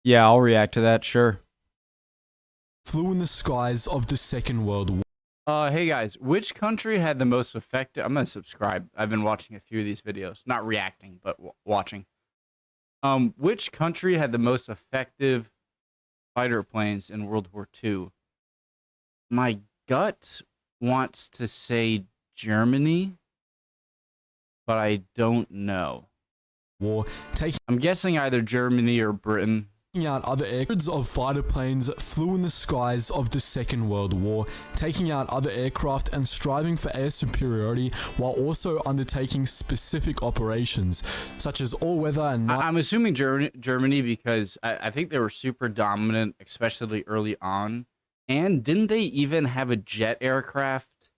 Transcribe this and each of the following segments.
Yeah, I'll react to that, sure. Flew in the skies of the Second World War. Hey guys, which country had the most effective... I'm gonna subscribe. I've been watching a few of these videos. Not reacting, but watching. Which country had the most effective fighter planes in World War II? My gut wants to say Germany, but I don't know. I'm guessing either Germany or Britain. Out other hundreds of fighter planes flew in the skies of the Second World War, taking out other aircraft and striving for air superiority while also undertaking specific operations, such as all-weather and night. I'm assuming Germany because I think they were super dominant, especially early on. And didn't they even have a jet aircraft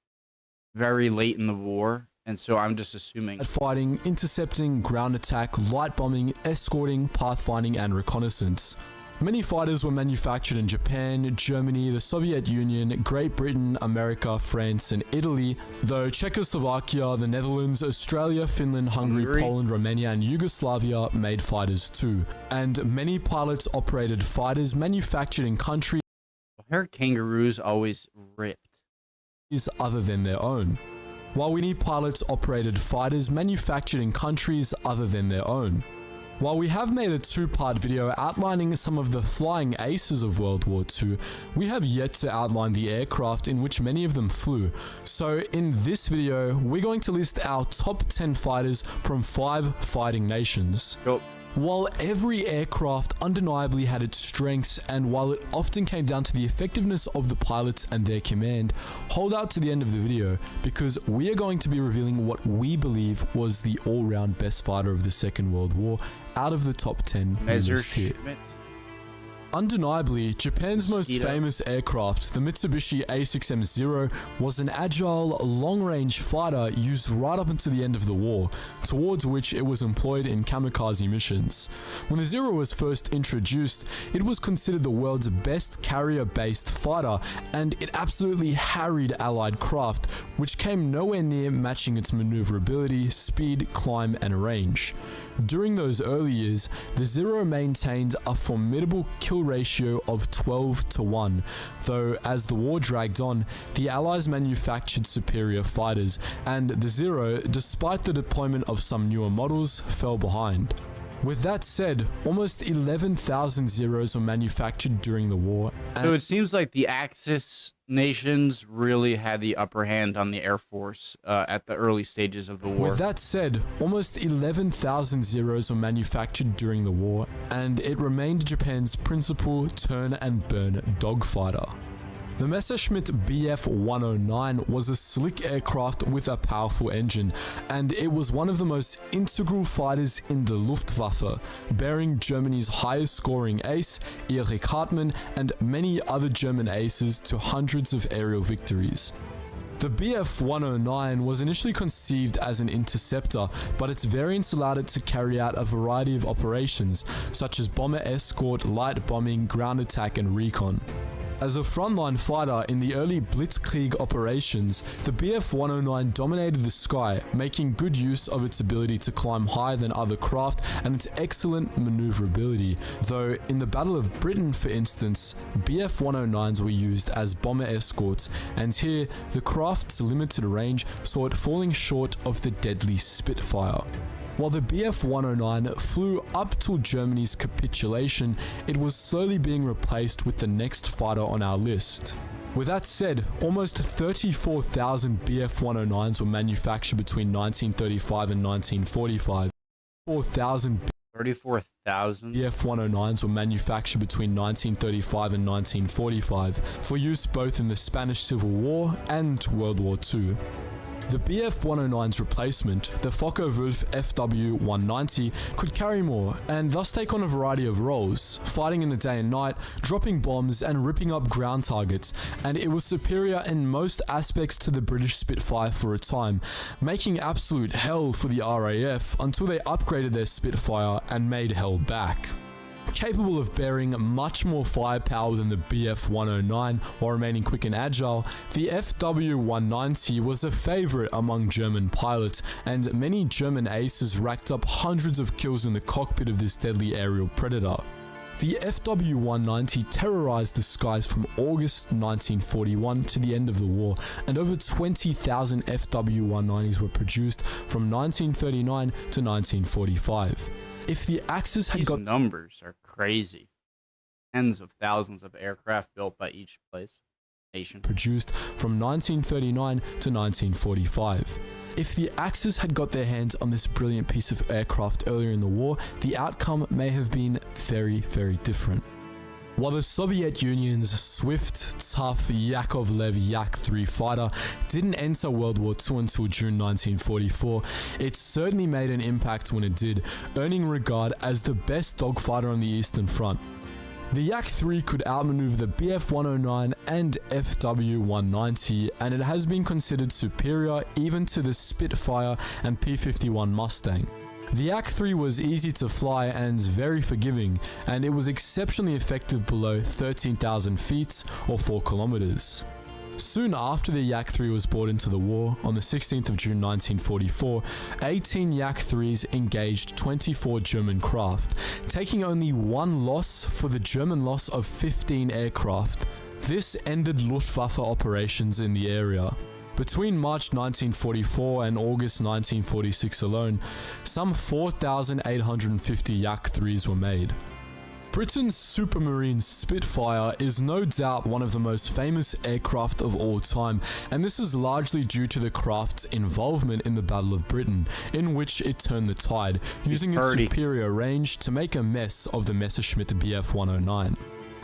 very late in the war? And so I'm just assuming. Fighting, intercepting, ground attack, light bombing, escorting, pathfinding, and reconnaissance. Many fighters were manufactured in Japan, Germany, the Soviet Union, Great Britain, America, France, and Italy, though Czechoslovakia, the Netherlands, Australia, Finland, Hungary, Poland, Romania, and Yugoslavia made fighters too. And many pilots operated fighters manufactured in countries. I heard kangaroos always ripped. Other than their own. While we need pilots operated fighters manufactured in countries other than their own. While we have made a two-part video outlining some of the flying aces of World War II, we have yet to outline the aircraft in which many of them flew. So in this video, we're going to list our top 10 fighters from 5 fighting nations. Go. While every aircraft undeniably had its strengths, and while it often came down to the effectiveness of the pilots and their command, hold out to the end of the video because we are going to be revealing what we believe was the all-round best fighter of the Second World War out of the top 10 Messerschmitt. Undeniably, Japan's most famous aircraft, the Mitsubishi A6M-0, was an agile, long-range fighter used right up until the end of the war, towards which it was employed in kamikaze missions. When the Zero was first introduced, it was considered the world's best carrier-based fighter, and it absolutely harried Allied craft, which came nowhere near matching its maneuverability, speed, climb, and range. During those early years, the Zero maintained a formidable kill ratio of 12-1, though as the war dragged on, the Allies manufactured superior fighters, and the Zero, despite the deployment of some newer models, fell behind. With that said, almost 11,000 Zeros were manufactured during the war. So it seems like the Axis nations really had the upper hand on the Air Force at the early stages of the war. With that said, almost 11,000 Zeros were manufactured during the war, and it remained Japan's principal turn and burn dogfighter. The Messerschmitt Bf 109 was a slick aircraft with a powerful engine, and it was one of the most integral fighters in the Luftwaffe, bearing Germany's highest scoring ace, Erich Hartmann, and many other German aces to hundreds of aerial victories. The Bf 109 was initially conceived as an interceptor, but its variants allowed it to carry out a variety of operations, such as bomber escort, light bombing, ground attack, and recon. As a frontline fighter in the early Blitzkrieg operations, the Bf 109 dominated the sky, making good use of its ability to climb higher than other craft and its excellent maneuverability, though in the Battle of Britain, for instance, Bf 109s were used as bomber escorts, and here the craft's limited range saw it falling short of the deadly Spitfire. While the Bf 109 flew up till Germany's capitulation, it was slowly being replaced with the next fighter on our list. With that said, almost 34,000 Bf 109s were manufactured between 1935 and 1945. 34,000 Bf 109s were manufactured between 1935 and 1945 for use both in the Spanish Civil War and World War II. The Bf 109's replacement, the Focke-Wulf Fw 190, could carry more and thus take on a variety of roles, fighting in the day and night, dropping bombs and ripping up ground targets, and it was superior in most aspects to the British Spitfire for a time, making absolute hell for the RAF until they upgraded their Spitfire and made hell back. Capable of bearing much more firepower than the Bf 109 while remaining quick and agile, the Fw 190 was a favorite among German pilots, and many German aces racked up hundreds of kills in the cockpit of this deadly aerial predator. The FW-190 terrorized the skies from August 1941 to the end of the war, and over 20,000 FW-190s were produced from 1939 to 1945. If the Axis had These numbers are crazy. Tens of thousands of aircraft built by each nation. Produced from 1939 to 1945. If the Axis had got their hands on this brilliant piece of aircraft earlier in the war, the outcome may have been very, very different. While the Soviet Union's swift, tough Yakovlev Yak-3 fighter didn't enter World War II until June 1944, it certainly made an impact when it did, earning regard as the best dogfighter on the Eastern Front. The Yak-3 could outmaneuver the Bf-109 and FW-190, and it has been considered superior even to the Spitfire and P-51 Mustang. The Yak-3 was easy to fly and very forgiving, and it was exceptionally effective below 13,000 feet or 4 kilometers. Soon after the Yak-3 was brought into the war, on the 16th of June 1944, 18 Yak-3s engaged 24 German craft, taking only one loss for the German loss of 15 aircraft. This ended Luftwaffe operations in the area. Between March 1944 and August 1946 alone, some 4,850 Yak-3s were made. Britain's Supermarine Spitfire is no doubt one of the most famous aircraft of all time, and this is largely due to the craft's involvement in the Battle of Britain, in which it turned the tide, using its superior range to make a mess of the Messerschmitt Bf 109.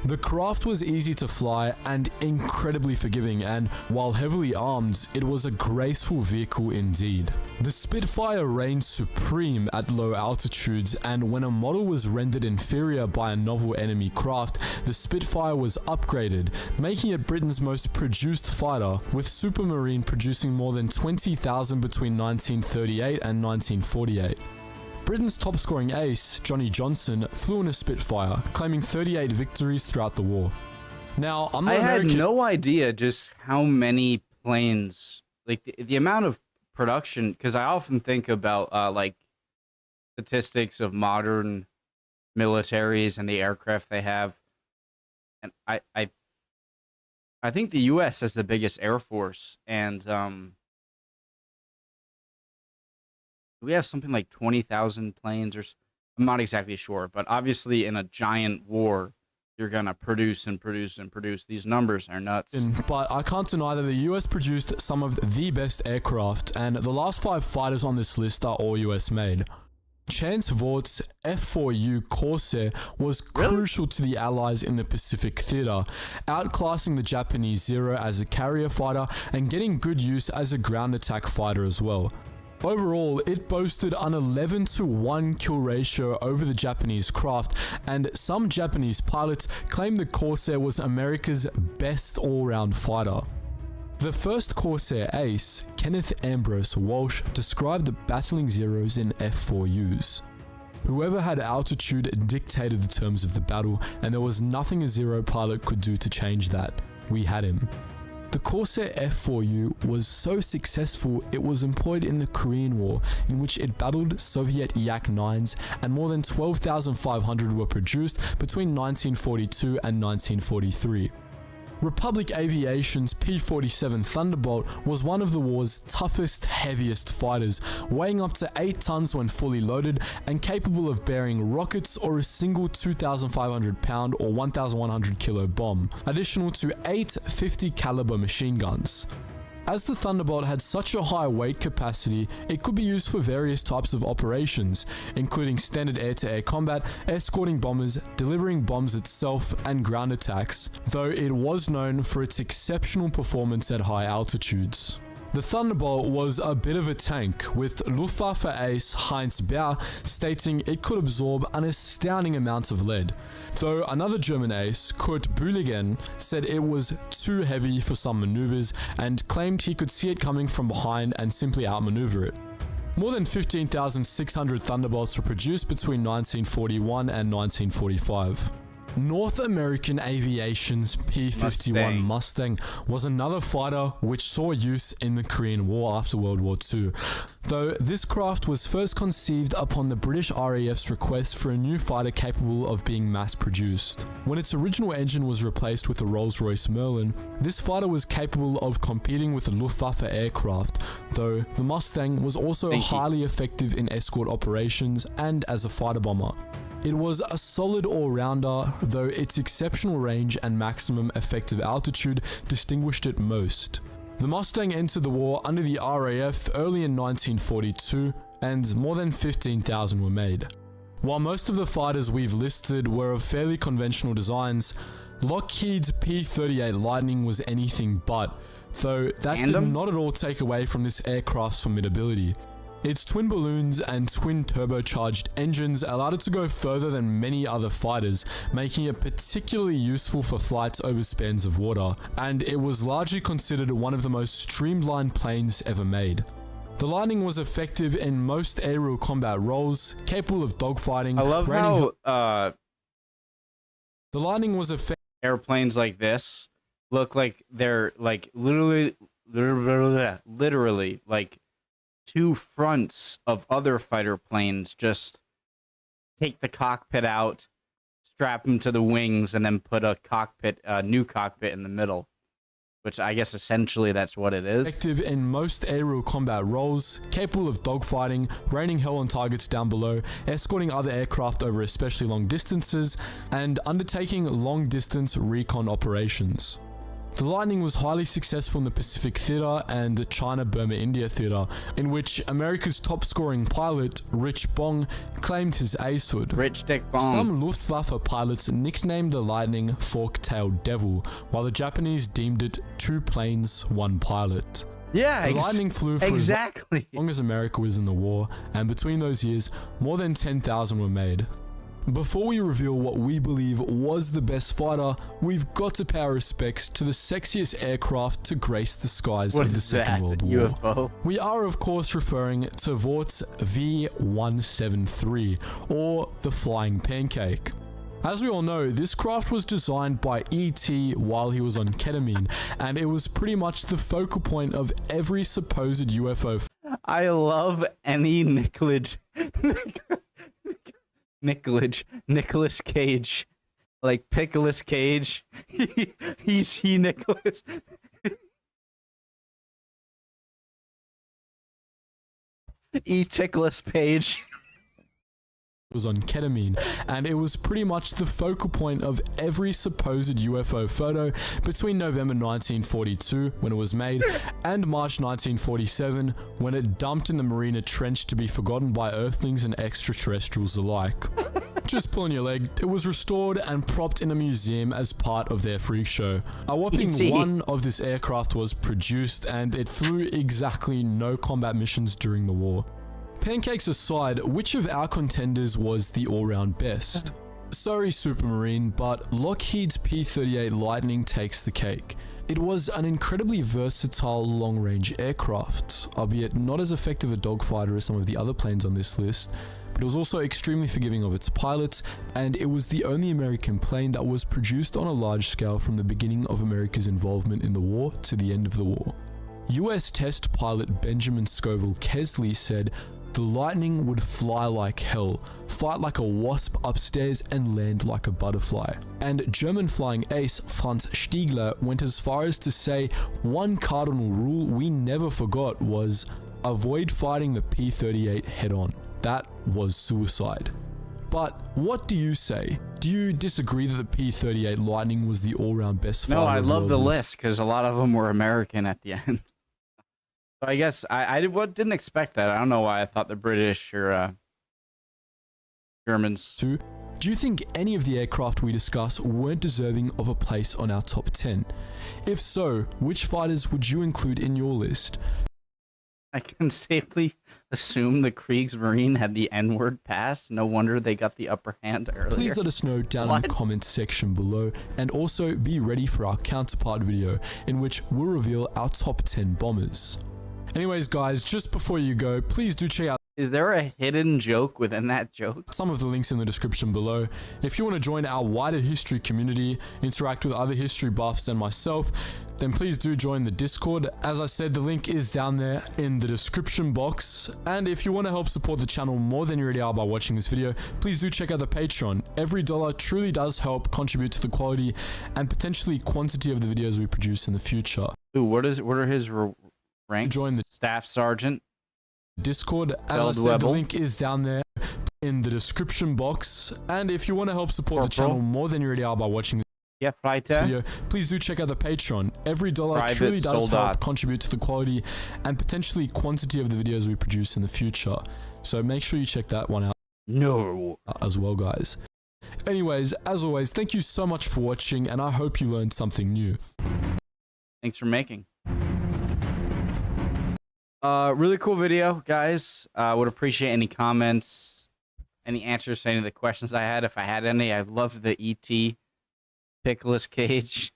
The craft was easy to fly and incredibly forgiving, and while heavily armed, it was a graceful vehicle indeed. The Spitfire reigned supreme at low altitudes, and when a model was rendered inferior by a novel enemy craft, the Spitfire was upgraded, making it Britain's most produced fighter, with Supermarine producing more than 20,000 between 1938 and 1948. Britain's top-scoring ace, Johnny Johnson, flew in a Spitfire, claiming 38 victories throughout the war. Now, I had no idea just how many planes, like the amount of production, because I often think about like statistics of modern militaries and the aircraft they have, and I think the U.S. has the biggest air force, and we have something like 20,000 planes, or I'm not exactly sure, but obviously in a giant war, you're gonna produce and produce and produce. These numbers are nuts. But I can't deny that the US produced some of the best aircraft, and the last 5 fighters on this list are all US made. Vought F4U Corsair was crucial to the Allies in the Pacific theater, outclassing the Japanese Zero as a carrier fighter and getting good use as a ground attack fighter as well. Overall, it boasted an 11-to-1 kill ratio over the Japanese craft, and some Japanese pilots claimed the Corsair was America's best all-round fighter. The first Corsair ace, Kenneth Ambrose Walsh, described battling Zeros in F4Us. Whoever had altitude dictated the terms of the battle, and there was nothing a Zero pilot could do to change that. We had him. The Corsair F4U was so successful it was employed in the Korean War, in which it battled Soviet Yak-9s, and more than 12,500 were produced between 1942 and 1943. Republic Aviation's P-47 Thunderbolt was one of the war's toughest, heaviest fighters, weighing up to 8 tons when fully loaded and capable of bearing rockets or a single 2,500 pound or 1,100 kilo bomb, additional to 8 50 caliber machine guns. As the Thunderbolt had such a high weight capacity, it could be used for various types of operations, including standard air-to-air combat, escorting bombers, delivering bombs itself, and ground attacks, though it was known for its exceptional performance at high altitudes. The Thunderbolt was a bit of a tank, with Luftwaffe ace Heinz Baer stating it could absorb an astounding amount of lead, though another German ace, Kurt Bühligen, said it was too heavy for some maneuvers and claimed he could see it coming from behind and simply outmaneuver it. More than 15,600 Thunderbolts were produced between 1941 and 1945. North American Aviation's P-51 Mustang was another fighter which saw use in the Korean War after World War II, though this craft was first conceived upon the British RAF's request for a new fighter capable of being mass-produced. When its original engine was replaced with a Rolls-Royce Merlin, this fighter was capable of competing with the Luftwaffe aircraft, though the Mustang was also highly effective in escort operations and as a fighter bomber. It was a solid all-rounder, though its exceptional range and maximum effective altitude distinguished it most. The Mustang entered the war under the RAF early in 1942, and more than 15,000 were made. While most of the fighters we've listed were of fairly conventional designs, Lockheed's P-38 Lightning was anything but, though that did not at all take away from this aircraft's formidability. Its twin balloons and twin turbocharged engines allowed it to go further than many other fighters, making it particularly useful for flights over spans of water, and it was largely considered one of the most streamlined planes ever made. The Lightning was effective in most aerial combat roles, capable of dogfighting. I love how the Lightning was effective. Airplanes like this look like they're like literally like two fronts of other fighter planes. Just take the cockpit out, strap them to the wings, and then put a new cockpit in the middle, which I guess essentially that's what it is. Effective in most aerial combat roles, capable of dogfighting, raining hell on targets down below, escorting other aircraft over especially long distances, and undertaking long-distance recon operations. The Lightning was highly successful in the Pacific Theater and China-Burma-India Theater, in which America's top-scoring pilot, Rich Bong, claimed his acehood. Rich Dick Bong. Some Luftwaffe pilots nicknamed the Lightning Fork-tailed Devil, while the Japanese deemed it 2 planes, 1 pilot. Yeah, the Lightning flew for as long as America was in the war, and between those years, more than 10,000 were made. Before we reveal what we believe was the best fighter, we've got to pay our respects to the sexiest aircraft to grace the skies of the Second World War. UFO? We are of course referring to Vought V173, or the Flying Pancake. As we all know, this craft was designed by E.T. while he was on ketamine, and it was pretty much the focal point of every supposed UFO. I love any Nicolas Cage, like Pickles Cage. He's Nicolas. Tickles Page. Was on ketamine, and it was pretty much the focal point of every supposed UFO photo between November 1942, when it was made, and March 1947, when it dumped in the Marina Trench to be forgotten by Earthlings and extraterrestrials alike. Just pulling your leg, it was restored and propped in a museum as part of their freak show. A whopping one of this aircraft was produced, and it flew exactly no combat missions during the war. Pancakes aside, which of our contenders was the all-round best? Sorry Supermarine, but Lockheed's P-38 Lightning takes the cake. It was an incredibly versatile long-range aircraft, albeit not as effective a dogfighter as some of the other planes on this list, but it was also extremely forgiving of its pilots, and it was the only American plane that was produced on a large scale from the beginning of America's involvement in the war to the end of the war. US test pilot Benjamin Scoville Kesley said, "The Lightning would fly like hell, fight like a wasp upstairs and land like a butterfly." And German flying ace Franz Stiegler went as far as to say, "One cardinal rule we never forgot was, avoid fighting the P-38 head-on. That was suicide." But what do you say? Do you disagree that the P-38 Lightning was the all-round best fighter? No, I love the list because a lot of them were American at the end. So I guess I didn't expect that. I don't know why I thought the British or Germans. Do you think any of the aircraft we discuss weren't deserving of a place on our top 10? If so, which fighters would you include in your list? I can safely assume the Kriegsmarine had the N-word pass. No wonder they got the upper hand earlier. Please let us know down in the comments section below, and also be ready for our counterpart video in which we'll reveal our top 10 bombers. Anyways guys, just before you go, please do check out Is there a hidden joke within that joke? Some of the links in the description below. If you want to join our wider history community, interact with other history buffs and myself, then please do join the Discord. As I said, the link is down there in the description box. And if you want to help support the channel more than you already are by watching this video, please do check out the Patreon. Every dollar truly does help contribute to the quality and potentially quantity of the videos we produce in the future. Ooh, what are his ranks? Join the Staff Sergeant. Discord. As I said, the link is down there in the description box. And if you want to help support the channel more than you already are by watching this video, please do check out the Patreon. Every dollar truly does help contribute to the quality and potentially quantity of the videos we produce in the future. So make sure you check that one out as well, guys. Anyways, as always, thank you so much for watching, and I hope you learned something new. Thanks for making. Really cool video, guys. Would appreciate any comments, any answers to any of the questions I had, if I had any. I love the ET Pickles cage.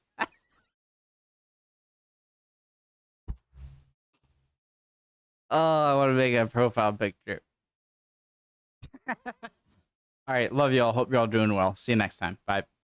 Oh, I want to make a profile picture. All right, love y'all. Hope y'all doing well. See you next time. Bye.